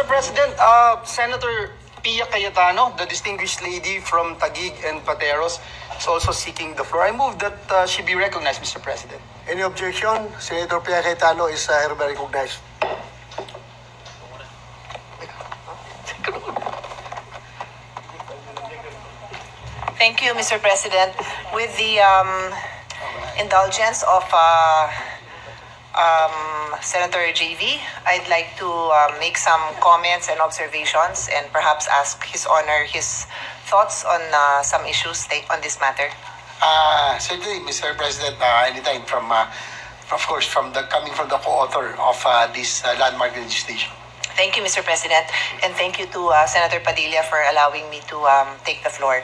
Mr. President, Senator Pia Cayetano, the distinguished lady from Taguig and Pateros, is also seeking the floor. I move that she be recognized, Mr. President. Any objection? Senator Pia Cayetano is hereby recognized. Thank you, Mr. President. With the indulgence of Senator JV, I'd like to make some comments and observations and perhaps ask His Honor his thoughts on some issues on this matter. Certainly, Mr. President, anytime of course, coming from the co-author of this landmark legislation. Thank you, Mr. President, and thank you to Senator Padilla for allowing me to take the floor.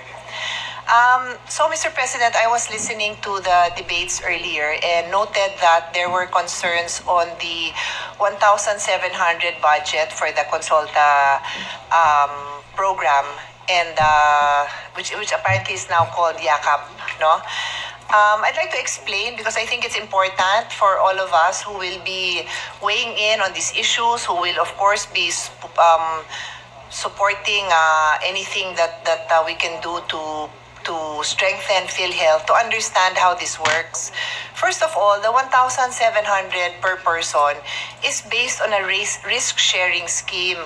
So, Mr. President, I was listening to the debates earlier and noted that there were concerns on the 1,700 budget for the Consulta program, and which apparently is now called YAKAP, no? I'd like to explain because I think it's important for all of us who will be weighing in on these issues, who will, of course, be supporting anything that we can do to strengthen PhilHealth, to understand how this works. First of all, the 1,700 per person is based on a risk-sharing scheme.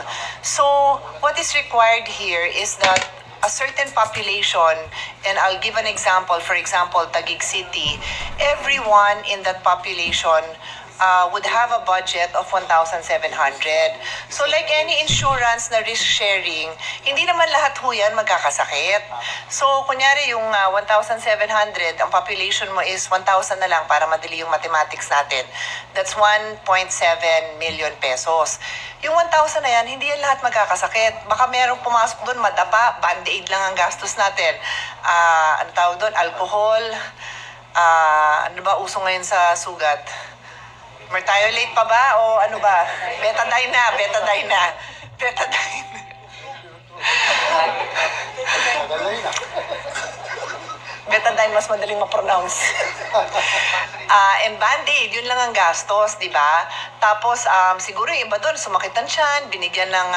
So what is required here is that a certain population, and I'll give an example, for example, Taguig City, everyone in that population would have a budget of 1,700. So like any insurance na risk sharing, hindi naman lahat ho yan magkakasakit. So kunyari yung 1,700, ang population mo is 1,000 na lang para madali yung mathematics natin. That's 1.7 million pesos. Yung 1,000 na yan, hindi yan lahat magkakasakit. Baka merong pumasok doon, madapa, band-aid lang ang gastos natin. Ano tawag doon? Alcohol. Ano ba uso ngayon sa sugat? Mertiolate pa ba o ano ba? Betadine na. Betadine mas madaling ma-pronounce. And Band-Aid, yun lang ang gastos, di ba? Tapos, siguro yung iba doon, sumakitan siya, binigyan ng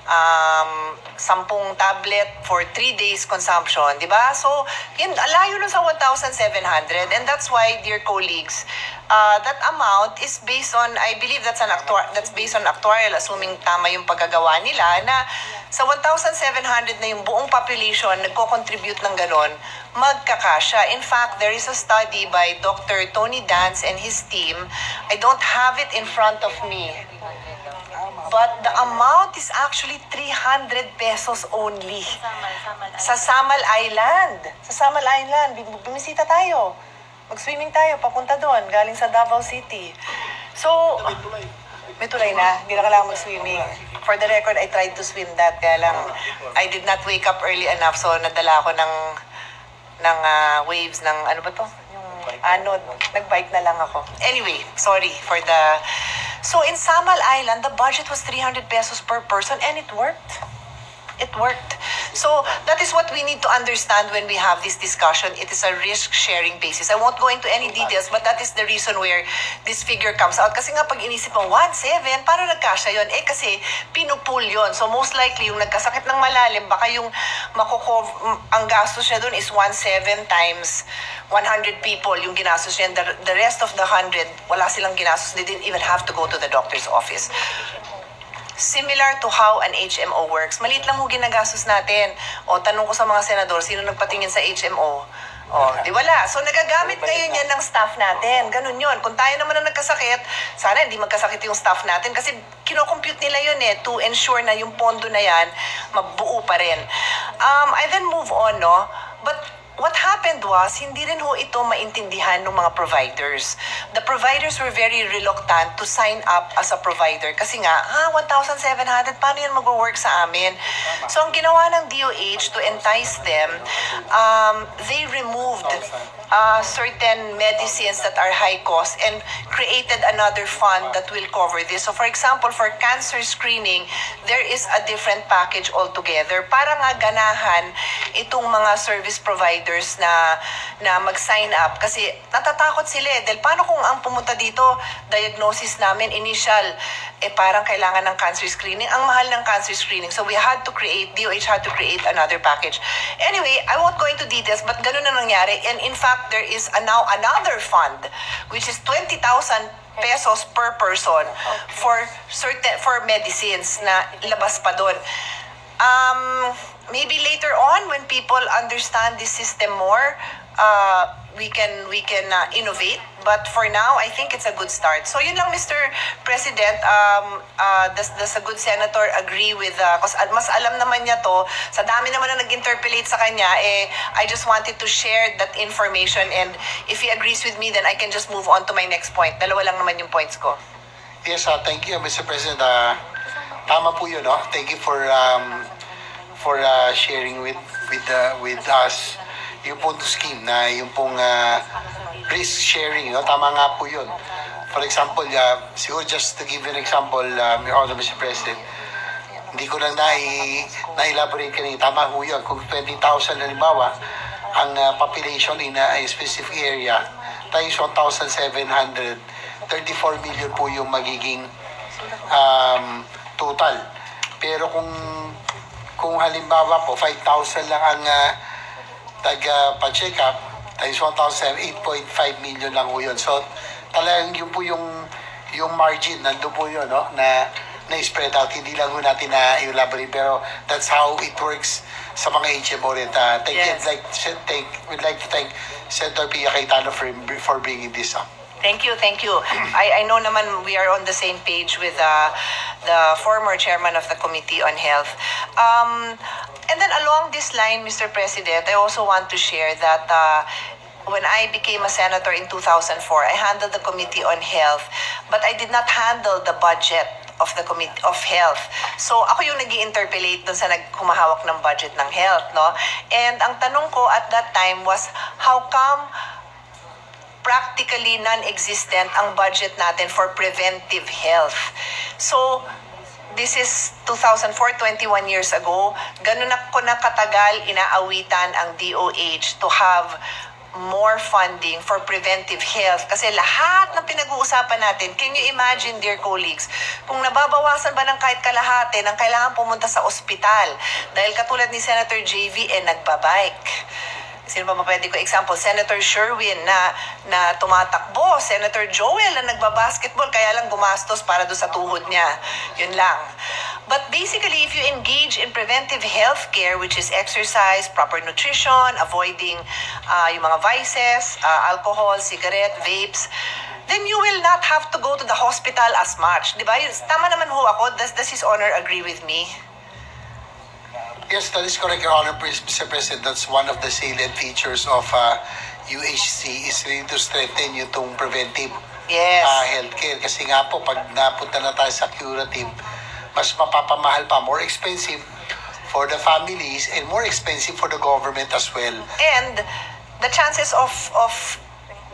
10 tablet for 3 days consumption, di ba? So, yun, alayo nun sa 1,700. And that's why, dear colleagues, that amount is based on, I believe that's based on actuarial, assuming tama yung paggagawa nila, na sa 1,700 na yung buong population nagko-contribute ng ganon, magkakasya. In fact, there is a study by Dr. Tony Dance and his team. I don't have it in front of me, but the amount is actually 300 pesos only. Sa Samal Island. Sa Samal Island, bumisita tayo. Mag-swimming tayo, papunta doon, galing sa Davao City. So, may tulay na, hindi na kailangan mag-swimming. For the record, I tried to swim that, kaya lang, I did not wake up early enough, so nadala ako ng waves ng, ano ba to? Yung anod, nag-bike na lang ako. Anyway, sorry for the... So, in Samal Island, the budget was 300 pesos per person, and it worked. It worked. So, that is what we need to understand when we have this discussion. It is a risk-sharing basis. I won't go into any details, but that is the reason where this figure comes out. Kasi nga pag inisip mo, 1.7, paano nagkasya yun? Eh kasi pinupool yun. So, most likely, yung nagkasakit ng malalim, baka yung ang gastos niya dun is 1.7 times 100 people yung ginastos niya. The rest of the 100, wala silang ginastos. They didn't even have to go to the doctor's office. Similar to how an HMO works. Maliit lang ho ginagastos natin. O, tanong ko sa mga senador, sino nagpatingin sa HMO? O, di wala. So, nagagamit ngayon yan ng staff natin. Ganun yun. Kung tayo naman ang nagkasakit, sana hindi magkasakit yung staff natin kasi kinocompute nila yun to ensure na yung pondo na yan mabuo pa rin. I then move on, no? But what happened was, hindi rin ho ito maintindihan ng mga providers. The providers were very reluctant to sign up as a provider. Kasi nga, 1,700, paano yan mag-work sa amin? So, ang ginawa ng DOH to entice them, they removed certain medicines that are high cost and created another fund that will cover this. So for example, for cancer screening, there is a different package altogether para nga ganahan itong mga service providers na mag-sign up kasi natatakot sila dahil paano kung ang pumunta dito, diagnosis namin initial, parang kailangan ng cancer screening. Ang mahal ng cancer screening. So DOH had to create another package. Anyway, I won't go into details, but ganun na nangyari. And in fact, there is now another fund, which is 20,000 pesos per person for medicines na labas pa doon. Maybe later on, when people understand this system more, we can innovate. But for now, I think it's a good start. So yun lang, Mr. President. Does a good senator agree with, kasi mas alam naman niya to, sa dami naman na nag-interpellate sa kanya, I just wanted to share that information, and if he agrees with me, then I can just move on to my next point. Dalawa lang naman yung points ko. Yes, thank you, Mr. President. Tama po yun, no? Thank you for sharing with us yung pong scheme na yung pong risk sharing, no? Tama nga po yun. For example, siguro just to give you an example, Your Honor, Mr. President, hindi ko lang na-elaborate kanina. Tama po yun. Kung 20,000 halimbawa, ang population in a specific area, times 1,700, 34 million po yung magiging total. Pero kung halimbawa po, 5,000 lang ang pa-check up, times 1,000, 8.5 million lang po yun. So, talagang yun po yung margin, nandun po yun, no? na spread out. Hindi lang po natin na-elaborate, pero that's how it works sa mga HMO rin. Yes. We'd like to thank Senator Pia Cayetano for bringing this up. Thank you. I know naman we are on the same page with the former chairman of the Committee on Health. And then along this line, Mr. President, I also want to share that when I became a senator in 2004, I handled the Committee on Health, but I did not handle the budget of the Committee of Health. So ako yung nag-i-interpellate dun sa nagkumahawak ng budget ng health, no? And ang tanong ko at that time was, how come practically non-existent ang budget natin for preventive health? So, this is 2004, 21 years ago. Ganun ako na katagal inaawitan ang DOH to have more funding for preventive health. Kasi lahat ng pinag-uusapan natin, can you imagine, dear colleagues, kung nababawasan ba ng kahit kalahati ng kailangan pumunta sa ospital? Dahil katulad ni Senator JV, nagbabike. Sino ba pwede ko example? Senator Sherwin na tumatakbo, Senator Joel na nagbabasketball, kaya lang gumastos para doon sa tuhod niya. Yun lang. But basically, if you engage in preventive health care, which is exercise, proper nutrition, avoiding yung mga vices, alcohol, cigarette, vapes, then you will not have to go to the hospital as much. Diba? Tama naman ho ako. Does His Honor agree with me? Yes, that is correct, Your Honor, Mr. President. That's one of the salient features of UHC is really to strengthen yung preventive healthcare. Kasi nga po, pag napunta na tayo sa curative, mas mapapamahal pa, more expensive for the families and more expensive for the government as well. And the chances of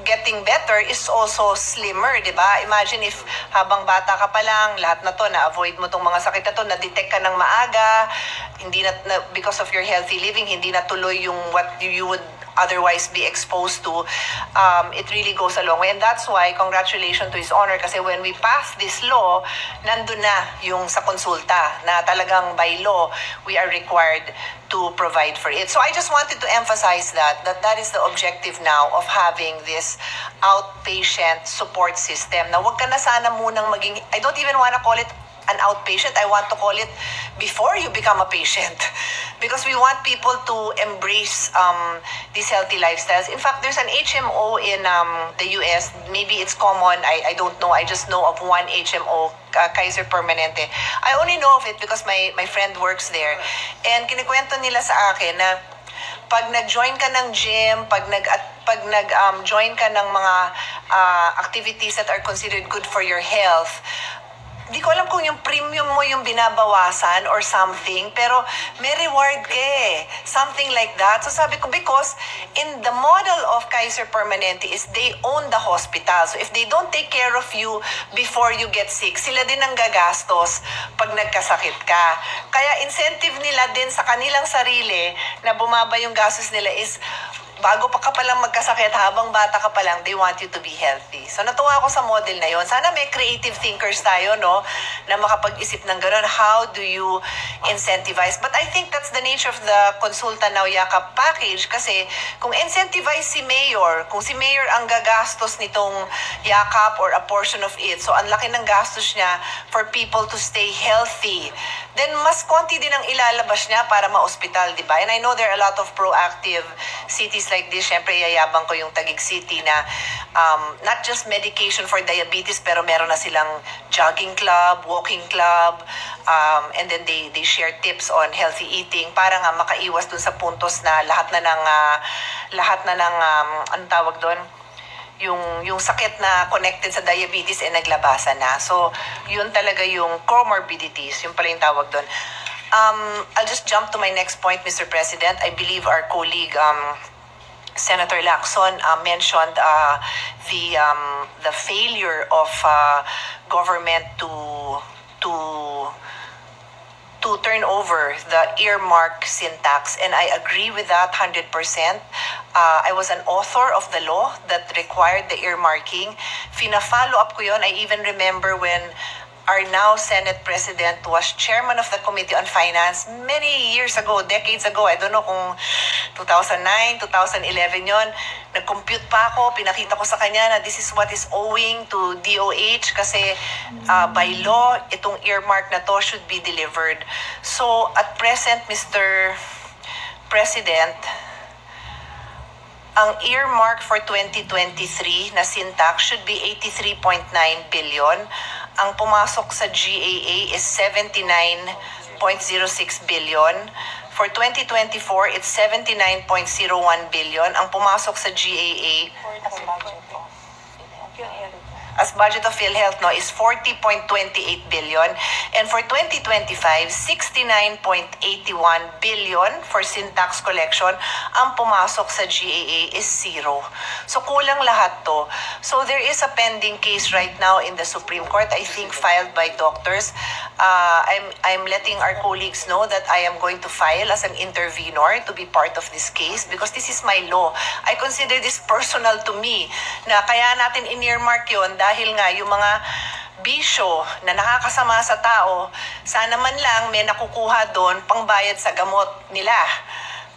getting better is also slimmer, di ba? Imagine if habang bata ka pa lang, lahat na to, na-avoid mo tong mga sakit na to, na-detect ka ng maaga, hindi na because of your healthy living, hindi na tuloy yung what you would otherwise be exposed to, it really goes a long way. And that's why, congratulations to His Honor, kasi when we passed this law, nandun na yung sa konsulta, na talagang by law, we are required to provide for it. So I just wanted to emphasize that is the objective now of having this outpatient support system. Na wag ka na sana munang maging, I don't even want to call it an outpatient, I want to call it before you become a patient. Because we want people to embrace these healthy lifestyles. In fact, there's an HMO in the US. Maybe it's common. I don't know. I just know of one HMO, Kaiser Permanente. I only know of it because my friend works there. And kinikwento nila sa akin na pag nag-join ka ng gym, pag nag-join ka ng mga activities that are considered good for your health, di ko alam kung yung premium mo yung binabawasan or something, pero may reward ka eh. Something like that. So sabi ko, because in the model of Kaiser Permanente is they own the hospital. So if they don't take care of you before you get sick, sila din ang gagastos pag nagkasakit ka. Kaya incentive nila din sa kanilang sarili na bumaba yung gastos nila is bago pa ka palang magkasakit, habang bata ka palang, they want you to be healthy. So natuwa ako sa model na yon. Sana may creative thinkers tayo, no, na makapag-isip ng gano'n. How do you incentivize? But I think that's the nature of the Konsulta Now Yakap package, kasi kung incentivize si Mayor, kung si Mayor ang gagastos nitong yakap or a portion of it, so ang laki ng gastos niya for people to stay healthy, then mas konti din ang ilalabas niya para ma-hospital, di ba? And I know there are a lot of proactive cities like this. Siyempre, yayabang ko yung Taguig City na not just medication for diabetes, pero meron na silang jogging club, walking club, and then they share tips on healthy eating para nga makaiwas dun sa puntos na lahat na ng anong tawag doon? Yung sakit na connected sa diabetes ay naglabasan na. So, yun talaga yung comorbidities, yung pala yung tawag doon. I'll just jump to my next point, Mr. President. I believe our colleague, Senator Lacson, mentioned the failure of government to turn over the earmark sin tax, and I agree with that 100%. I was an author of the law that required the earmarking. Fina-follow up ko yun. I even remember when our now Senate President was chairman of the Committee on Finance many years ago, decades ago. I don't know kung 2009, 2011 yon. Nag-compute pa ako, pinakita ko sa kanya na this is what is owing to DOH kasi by law, itong earmark na to should be delivered. So at present, Mr. President, ang earmark for 2023 na sin tax should be 83.9 billion. Ang pumasok sa GAA is 79.06 billion. For 2024, it's 79.01 billion. Ang pumasok sa GAA as budget of PhilHealth no is 40.28 billion, and for 2025 69.81 billion for sin tax collection. Ang pumasok sa GAA is 0. So kulang lahat to. So there is a pending case right now in the Supreme Court, I think filed by doctors. I'm letting our colleagues know that I am going to file as an intervenor to be part of this case because this is my law. I consider this personal to me, na kaya natin in-earmark yun dahil nga yung mga bisyo na nakakasama sa tao, sana man lang may nakukuha doon pangbayad sa gamot nila.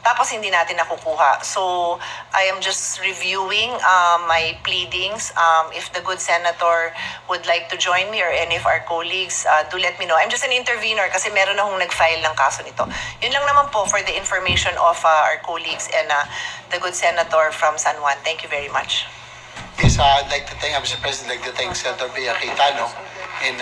Tapos hindi natin nakukuha. So, I am just reviewing my pleadings. If the good senator would like to join me or any of our colleagues, do let me know. I'm just an intervener kasi meron akong nag-file ng kaso nito. Yun lang naman po for the information of our colleagues and the good senator from San Juan. Thank you very much. Yes, I'd like to thank, Mr. President, I'd like to thank Senator Pia Cayetano. And